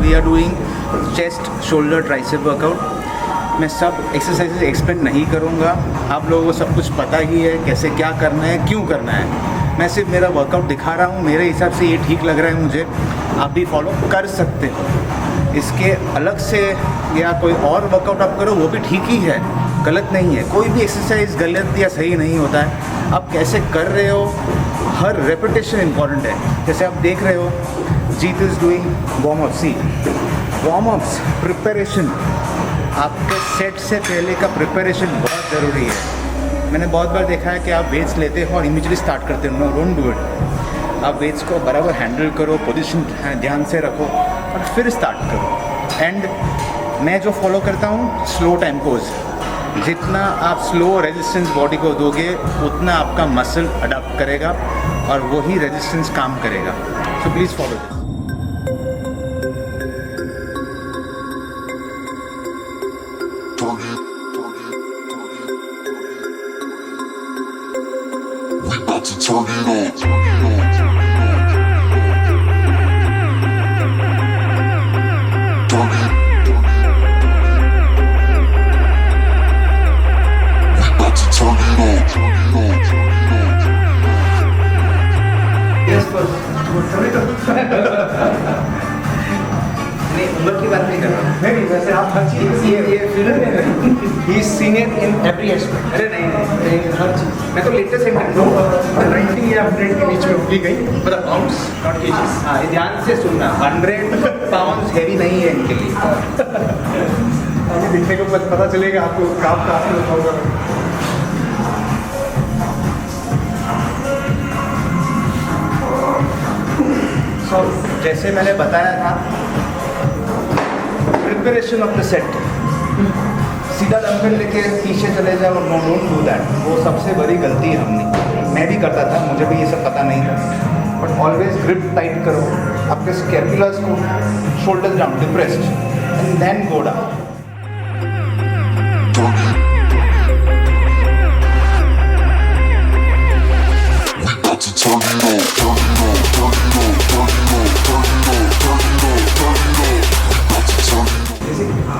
We are doing chest, shoulder, tricep workout. मैं सब exercises explain नहीं करूँगा, आप लोगों को सब कुछ पता ही है कैसे क्या करना है, क्यों करना है। मैं सिर्फ मेरा वर्कआउट दिखा रहा हूँ, मेरे हिसाब से ये ठीक लग रहा है मुझे, आप भी फॉलो कर सकते हो। इसके अलग से या कोई और वर्कआउट आप करो वो भी ठीक ही है, गलत नहीं है। कोई भी एक्सरसाइज गलत या सही नहीं होता है, आप कैसे कर रहे हो, हर रेपिटेशन इम्पॉर्टेंट है। जैसे आप देख रहे हो Jeet is doing warm up. See warm ups, preparation, आपके सेट से पहले का प्रिपरेशन बहुत ज़रूरी है। मैंने बहुत बार देखा है कि आप वेट्स लेते हो और इमीडिएटली स्टार्ट करते हो। No, don't do it. आप वेट्स को बराबर हैंडल करो, पोजीशन ध्यान से रखो और फिर स्टार्ट करो। एंड मैं जो फॉलो करता हूँ स्लो टेम्पोज, जितना आप स्लो रेजिस्टेंस बॉडी को दोगे उतना आपका मसल अडॉप्ट करेगा और वही रेजिस्टेंस काम करेगा। So please follow this. नहीं, उम्र की बात नहीं कर रहा हूँ। नहीं, वैसे आप हर चीज़ ये फिल्म है। He is senior in every aspect. अरे नहीं, हर चीज़। मैं तो लेटेस्ट नो 90 या 100 के बीच में होगी गई, मतलब पाउंड्स नॉट केजीज। हाँ, ध्यान से सुनना, 100 पाउंड हैवी नहीं है इनके लिए। अभी देखने को पता चलेगा आपको काम का हासिल होगा। सो जैसे मैंने बताया था, प्रिपरेशन ऑफ द सेट, सीधा डंबल लेके पीछे चले जाओ, नो, डोंट डू दैट। वो सबसे बड़ी गलती है हमने, मैं भी करता था, मुझे भी ये सब पता नहीं था। बट ऑलवेज ग्रिप टाइट करो, आपके स्कैपुलर्स को, shoulders down, depressed, and then go down.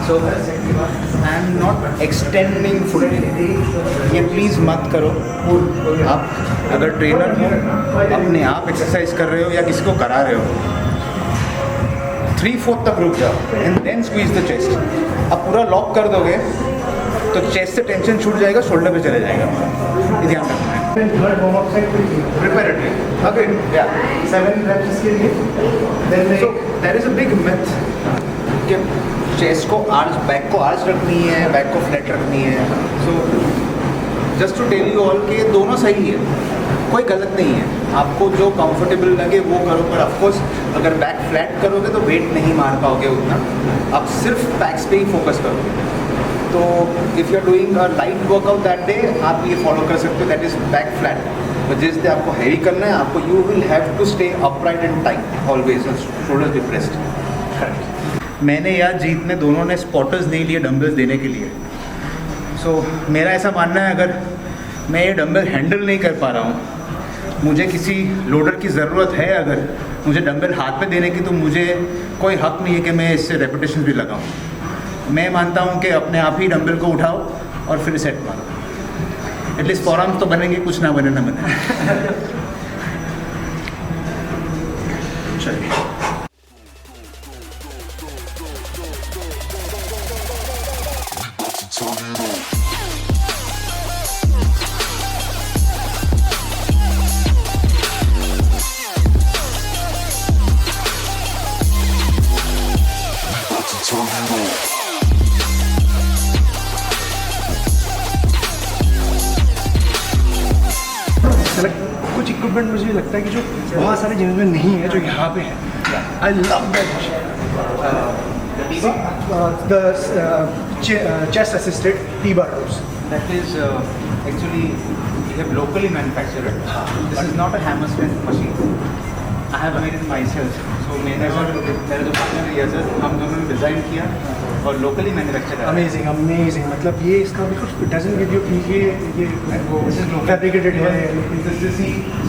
So I am not extending foot, ये प्लीज़ मत करो। आप अगर ट्रेनर हो, अपने आप एक्सरसाइज कर रहे हो या किसी को करा रहे हो, 3/4 तक रुक जाओ and then squeeze the chest. आप पूरा लॉक कर दोगे तो चेस्ट से टेंशन छूट जाएगा, शोल्डर पे चले जाएगा। ये ध्यान रखना है। Preparatory. Okay. Yeah. 7 reps के लिए then So there is a big myth कि चेस्ट को आर्च, बैक को आर्च रखनी है, बैक को फ्लैट रखनी है। So just to tell you all कि दोनों सही है, कोई गलत नहीं है। आपको जो कंफर्टेबल लगे वो करो, पर ऑफकोर्स अगर बैक फ्लैट करोगे तो वेट नहीं मार पाओगे उतना। आप सिर्फ बैक्स पे ही फोकस करोगे। तो if you are doing a light workout that day, आप ये फॉलो कर सकते हो, दैट इज़ बैक फ्लैट। तो जिस डे आपको हैवी करना है, आपको you will have to stay upright and tight always, shoulder depressed. मैंने या जीत ने दोनों ने स्पॉटर्स नहीं लिए डंबल्स देने के लिए। सो मेरा ऐसा मानना है, अगर मैं ये डंबल हैंडल नहीं कर पा रहा हूँ, मुझे किसी लोडर की ज़रूरत है, अगर मुझे डंबल हाथ पे देने की, तो मुझे कोई हक नहीं है कि मैं इससे रेपिटेशन भी लगाऊँ। मैं मानता हूँ कि अपने आप ही डंबल को उठाओ और फिर सेट मारो। एटलीस्ट फॉरआर्म्स तो बनेंगे, कुछ ना बने ना बने। चलिए। कुछ इक्विपमेंट मुझे लगता है कि जो बहुत सारे जिम्स में नहीं है, जो यहाँ पे है। I love that the chest assisted T-bar rows. That is actually we have locally manufactured. This is not a hammer strength machine. I have made it myself. So मेरा जो पार्टनर है सर, हम दोनों ने डिज़ाइन किया और locally manufacture है। Amazing amazing, मतलब ये इसका भी कुछ डजंट गिव यू ये वो फैब्रिकेटेड है। This is CC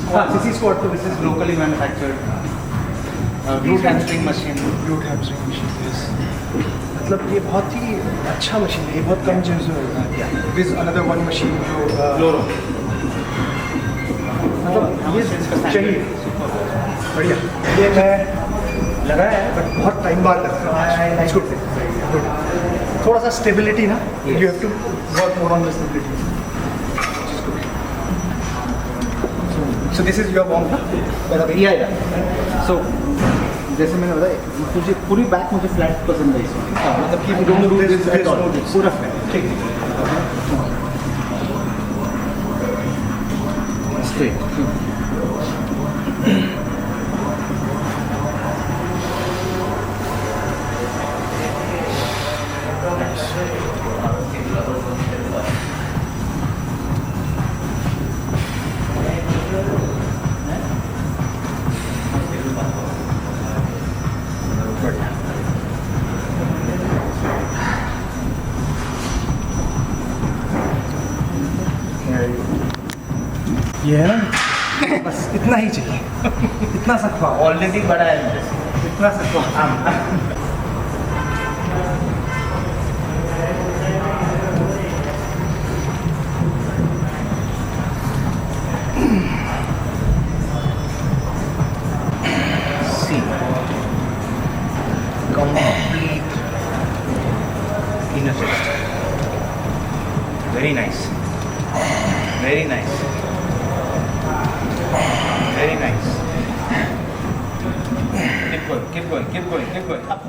squat. CC squat तो This is locally manufactured. glute hamstring machine. glute hamstring machine, yes. मतलब ये बहुत ही अच्छा मशीन है, ये बहुत कम चीज़ में होता है. This another one machine जो Loro. मतलब ये चाहिए. बढ़िया. ये मैं लगाया है बट बहुत टाइम बाद लगा है. It's good. Good. थोड़ा सा स्टेबिलिटी ना. Yes. You have to work more on the stability. So this is your warm up. या सो जैसे मैंने बताया मुझे पूरी बैक मुझे फ्लैट पसंद है इसमें. मतलब कि don't do this there's at all. no this. पूरा फ्लैट. ठीक है. स्ट्रेट. ये है ना, बस इतना ही चाहिए. इतना सा ख्वाब. ऑलरेडी बड़ा है मुझे. इतना सा ख्वाब. सी complete inner chest. Very nice. Very nice. Very nice. Keep going, keep going, keep going, keep going. Up.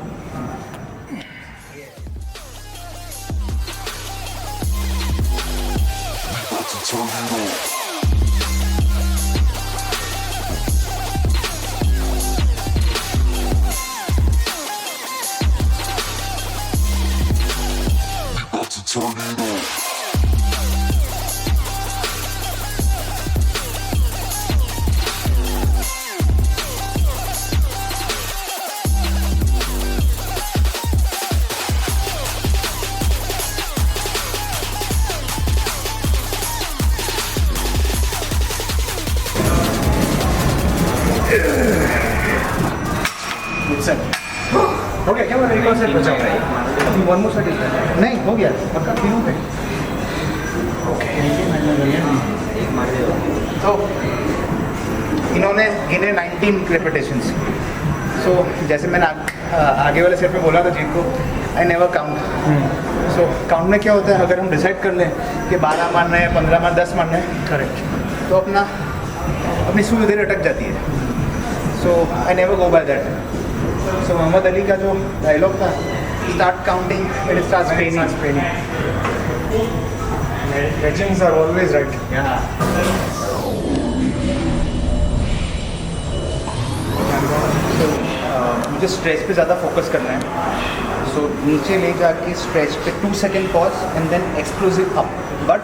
हो गया क्या? मेरा एक और सेट बचा हुआ है. अभी वन मोर सेट है. नहीं हो गया. पक्का तीनों पे. तो इन्होंने गिने 19 रेपिटेशंस. सो जैसे मैंने आगे वाले सेट में बोला था जीत को, I never count. So count में क्या होता है, अगर हम डिसाइड कर लें कि 12 मारना है, 15 मारना, 10 मारना है, करेक्ट. तो अपनी सुई इधर अटक जाती है. So I never go by that. So Muhammad Ali का जो डायलॉग था, start counting it starts paining. Legends are always right. मुझे स्ट्रेच पे ज़्यादा फोकस करना है. सो नीचे ले जाके स्ट्रेच पे 2 second pause and then explosive up. But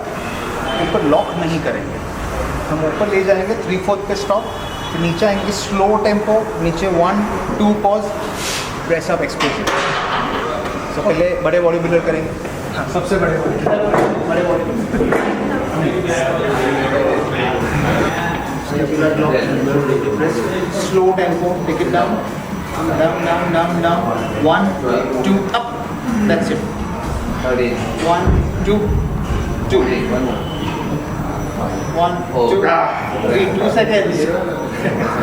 ऊपर लॉक नहीं करेंगे, हम ऊपर ले जाएंगे 3/4 पे स्टॉप, फिर नीचे आएंगे स्लो टेम्पो, नीचे 1 2 pause, press up, explosive. So पहले बड़े बॉडी बिल्डर करेंगे. हाँ, सबसे बड़े बड़े body slow tempo, take it down, down, 1 2 up, that's it. 1 2 2 1 2 3 2 seconds.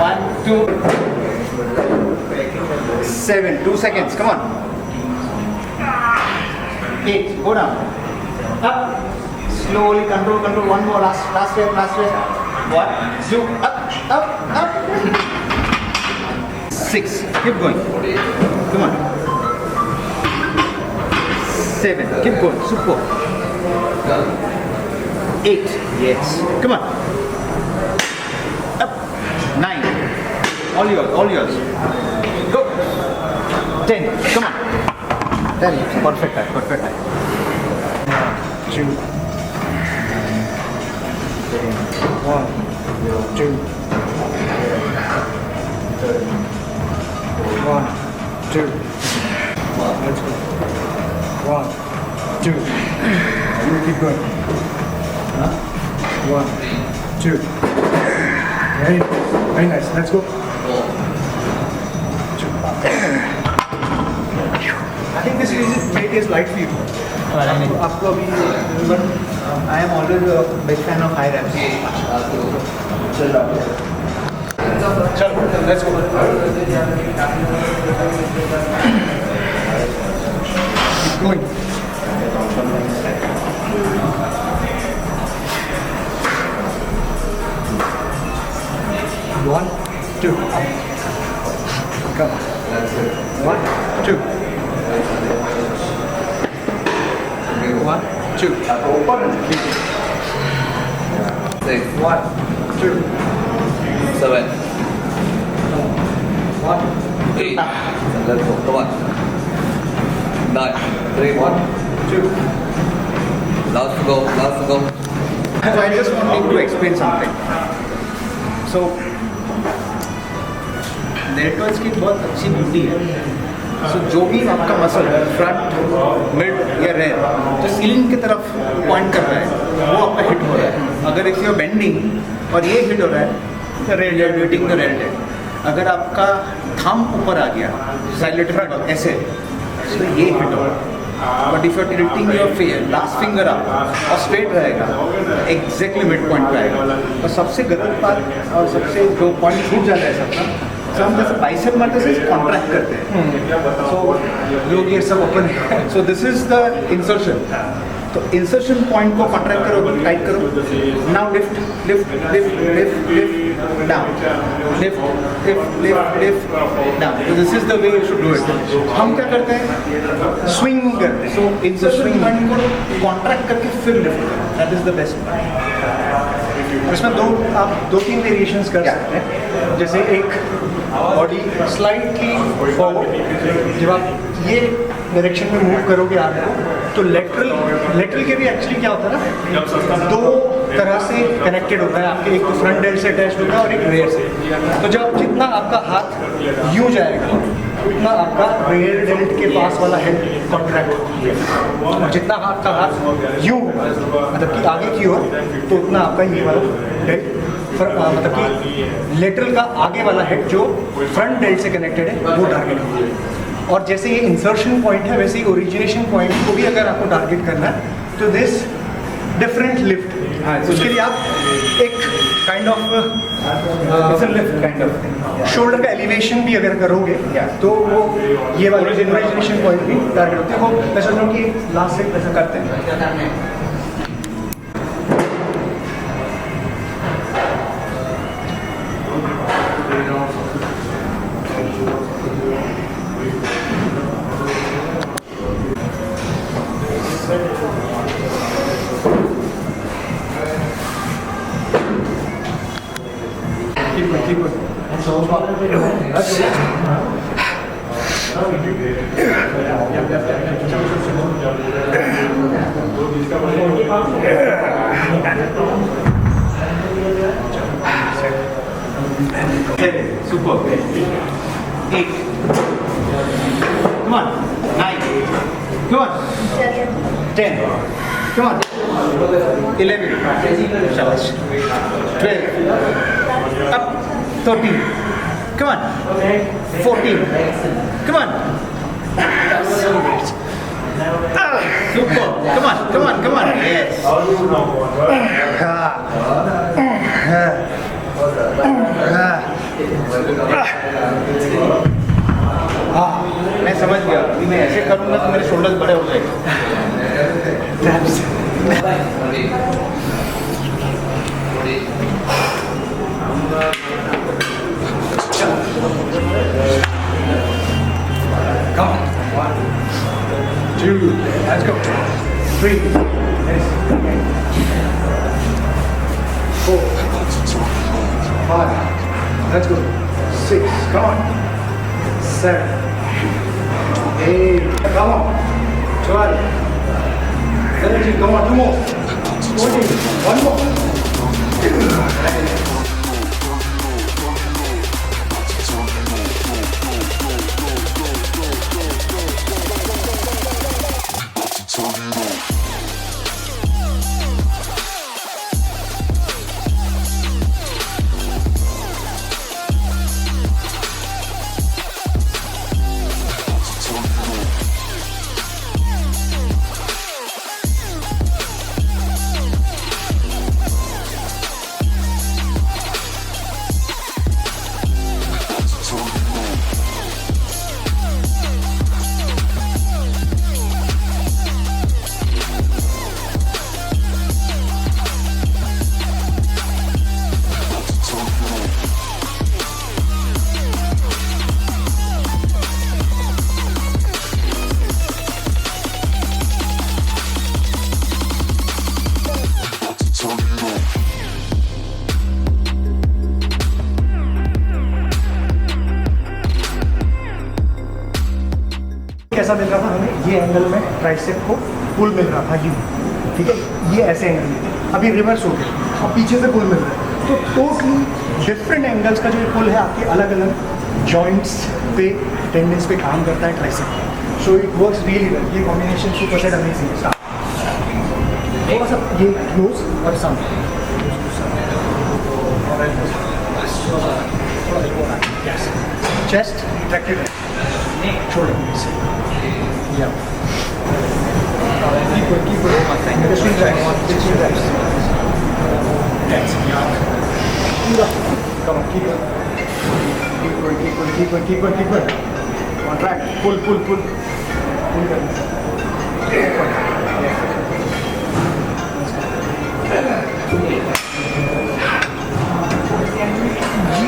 1 2 7 2 seconds, come on. 8, go down, up, slowly, control, one more, last rep. 1 2 up 6, keep going, come on. 7, keep going, super. 8, yes, come on. Up, 9, all yours. Go. 10, come on. 10, perfect है. 2 1 2 1 2. Let's go. 1 2. You keep going. 1 2. Very nice. Let's go. it is light for you. आपको अभी I am always a big fan of high reps. चलो let's go. Going. 1, 2. Come on. 1, 2. 1, 2. Open. 6, 1, 2. 7, 1, 8. Let's go. Come on. 9, 3, 1, 2. Last to go. Last to go. So I just wanted to explain something. So deltoids की बहुत अच्छी beauty है. So जो भी आपका muscle front, mid या rare जो ceiling की तरफ पॉइंट कर रहा है वो आपका हिट हो रहा है. अगर इफ यू बेंडिंग और ये हिट हो रहा है तो रेयर मीटिंग द रेयर डेड. अगर आपका थंब ऊपर आ गया साइलेंट ऐसे तो ये हिट हो रहा है. But if you are tilting your last finger up और स्ट्रेट रहेगा एग्जैक्टली मिड पॉइंट पे आएगा. और सबसे गलत बात और सबसे जो पॉइंट छूट जाता है सबका, तो हम जैसे बाइसेप मारते से कॉन्ट्रैक्ट करते हैं. सो लोग ये सब open. So this is the insertion. तो इंसर्शन पॉइंट को कॉन्ट्रैक्ट करो, टाइट करो. Now lift lift lift lift lift down, lift lift lift lift down. तो this is the way you should do it. हम क्या करते हैं, स्विंग करते हैं. सो इंसर्शन पॉइंट को कॉन्ट्रैक्ट करके फिर लिफ्ट करो. That is the best. इसमें आप दो तीन वेरिएशंस कर सकते हैं. जैसे एक बॉडी स्लाइटली फॉरवर्ड, जब आप ये डायरेक्शन में मूव करोगे आर्म को तो लेटरल के भी एक्चुअली क्या होता है ना, दो तरह से कनेक्टेड होता है आपके. एक तो फ्रंट डेल्ट से अटैच होता है और एक रेयर से. तो जब जितना आपका हाथ यूँ जाएगा उतना आपका रेयर डेल्ट के पास वाला हेड कॉन्ट्रैक्ट होता है. और जितना आपका हाथ यूँ होगा मतलब कि आगे की ओर तो उतना आपका ये वाला डेल्ट मतलब कि लेटरल का आगे वाला हेड जो फ्रंट डेल्ट से कनेक्टेड है वो टारगेट होगा. और जैसे ये इंसर्शन पॉइंट है वैसे ही ओरिजिनेशन पॉइंट को भी अगर आपको टारगेट करना है तो दिस डिफरेंट लिफ्ट. उसके लिए आप एक kind of lift kind off shoulder का एलिवेशन भी अगर करोगे तो वो ये वाला ओरिजिनेशन पॉइंट भी टारगेट होते हैं. वो मैं सोच रहा हूँ कि लास्ट सेट ऐसा करते हैं. Keep it. That's it. Super. 8. Come on. 9. Come on. 10. Come on. 11. Shabash. 12. Up. 13. Come on. 14. Come on. Super. Come on. Come on. Come on. Yes. मैं समझ गया कि मैं ऐसे करूँगा तो मेरे शोल्डर्स बड़े हो जाएंगे. Come on. 1, 2, let's go. 3, yes. 4, 5, let's go. 6, come on. 7, 8, come on. 12, 17, come on, 2 more. 14, 1 more. कैसा मिल रहा था हमें, ये एंगल में ट्राइसेप को पुल मिल रहा था यूँ, ठीक है, ये ऐसे एंगल में, अभी रिवर्स हो गया, अब पीछे से पुल मिल रहा है, तो टोटली डिफरेंट एंगल्स का जो ये पुल है आपके अलग अलग जॉइंट्स पे, टेंडेंस पे काम करता है tricep, so it works really well, ये कॉम्बिनेशन सुपर सेट अमेजिंग है। थोड़ा सा ये क्लोज और सम चेस्ट रिट्रैक्टेड है, शोल्डर से या keep it just relax that's come on keep it keep it on track pull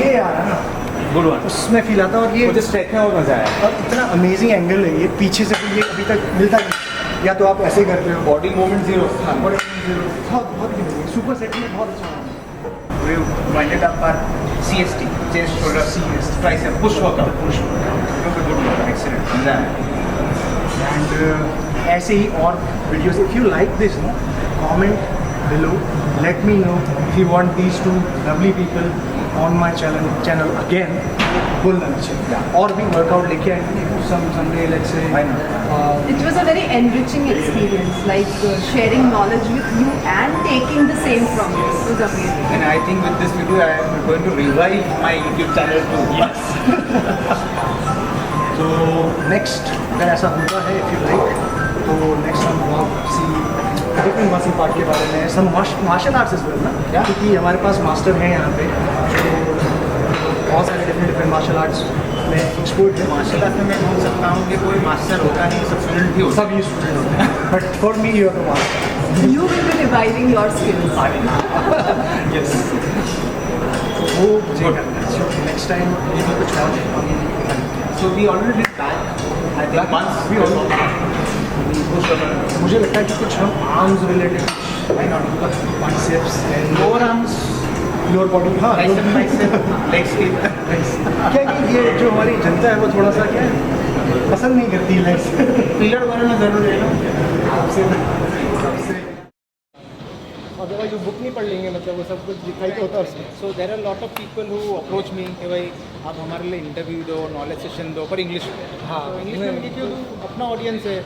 ये आ रहा ना गुड वन, उसमें फील आता है, और ये मुझे स्ट्रेच में और मजा आया। और इतना अमेजिंग एंगल है ये, पीछे से भी ये अभी तक मिलता नहीं, या तो आप ऐसे ही करते हो, बॉडी मूवमेंट जीरो। बहुत सुपर सेट में बहुत अच्छा है। We winded up our CST, chest, shoulder, CST. tricep, push workout. Push. Good workout, excellent. मजा आया। एंड ऐसे ही और videos, if you like this know, comment below, let me know if you want these two lovely people on my channel again, बोलना चाहिए, और भी workout लेके आएंगे someday, let's say. Why not? It was a very enriching experience, like sharing knowledge with you and taking the same from you. It was amazing. And I think with this video I am going to revive my YouTube channel too. Yes. तो next अगर ऐसा होता है, if you like, तो next हम blog सी different muscle part के बारे में, सम मार्शल आर्ट्स इज वेल ना, क्योंकि हमारे पास मास्टर हैं यहाँ पे, तो बहुत सारे डिफरेंट मार्शल आर्ट्स में एक्सपोर्ट है। मार्शल आर्ट में मैं बोल सकता हूँ कि कोई मास्टर होता नहीं, सब स्टूडेंट ही होता सब ये स्टूडेंट होते हैं, but for me you are the master. You will be reviving your skills. Yes, वो मुझे करना है, नेक्स्ट टाइम ये भी कुछ और है। So we already did back. I think once we मुझे लगता है कि कुछ हम arms related, why not? Biceps and Lower arms, lower body, हाँ tricep, bicep, legs की। क्या कि ये जो हमारी जनता है वो थोड़ा सा क्या है, पसंद नहीं करती लेग्स, पिलर बनाना जरूरी है ना। आपसे अदरवाइज वो बुक नहीं पढ़ लेंगे, मतलब वो सब कुछ दिखाई तो होता है उसमें। So there are a lot of people who approach me कि भाई आप हमारे लिए इंटरव्यू दो, नॉलेज सेशन दो, पर इंग्लिश में। हाँ, इंग्लिश में मैं क्यों दूँ, अपना ऑडियंस है,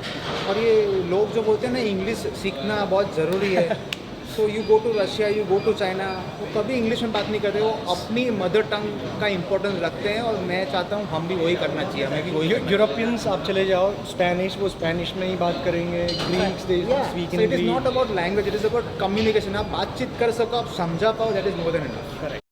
और ये लोग जो बोलते हैं ना इंग्लिश सीखना बहुत ज़रूरी है, so you go to Russia, you go to China, वो कभी इंग्लिश में बात नहीं करते, वो अपनी मदर टंग का इम्पोर्टेंस रखते हैं, और मैं चाहता हूँ हम भी वही करना चाहिए, हमें भी वही करना चाहिए। यूरोपियंस आप चले जाओ, स्पेनिश वो स्पेनिश में ही बात करेंगे, Greeks they speak in it is not about language, it is about communication. आप बातचीत कर सको, आप समझा पाओ, that is more than enough. Correct.